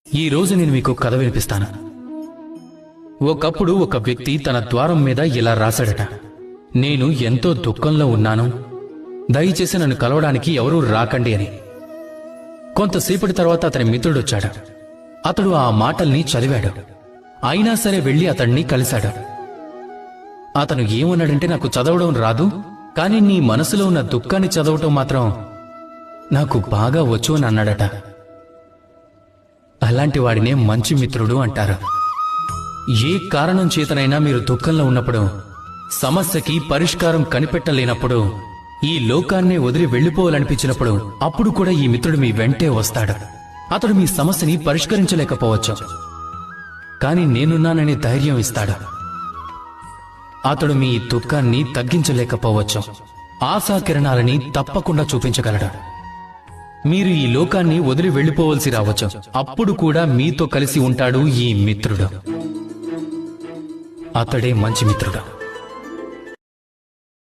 ఈ రోజు నేను మీకు కథ వినిపిస్తాను. ఒకప్పుడు ఒక వ్యక్తి తన ద్వారం మీద ఇలా రాశాడట, నేను ఎంతో దుఃఖంలో ఉన్నాను, దయచేసి నన్ను కలవడానికి ఎవరూ రాకండి అని. కొంతసేపటి తర్వాత అతని మిత్రుడొచ్చాడు. అతడు ఆ మాటల్ని చదివాడు. అయినా సరే వెళ్లి అతన్ని కలిశాడు. అతను ఏమన్నాడంటే, నాకు చదవడం రాదు, కానీ నీ మనసులో ఉన్న దుఃఖాన్ని చదవటం మాత్రం నాకు బాగా వచ్చు అని అన్నాడట. అలాంటి వాడినే మంచి మిత్రుడు అంటారు. ఏ కారణం చేతనైనా మీరు దుఃఖంలో ఉన్నప్పుడు, సమస్యకి పరిష్కారం కనిపెట్టలేనప్పుడు, ఈ లోకాన్నే వదిలి వెళ్లిపోవాలనిపించినప్పుడు, అప్పుడు కూడా ఈ మిత్రుడు మీ వెంటే వస్తాడు. అతడు మీ సమస్యని పరిష్కరించలేకపోవచ్చు, కానీ నేనున్నాననే ధైర్యం ఇస్తాడు. అతడు మీ దుఃఖాన్ని తగ్గించలేకపోవచ్చు, ఆశాకిరణాలని తప్పకుండా చూపించగలడు. మీరు ఈ లోకాన్ని వదిలి వెళ్లిపోవలసి రావచ్చు, అప్పుడు కూడా మీతో కలిసి ఉంటాడు ఈ మిత్రుడు. అతడే మంచి మిత్రుడు.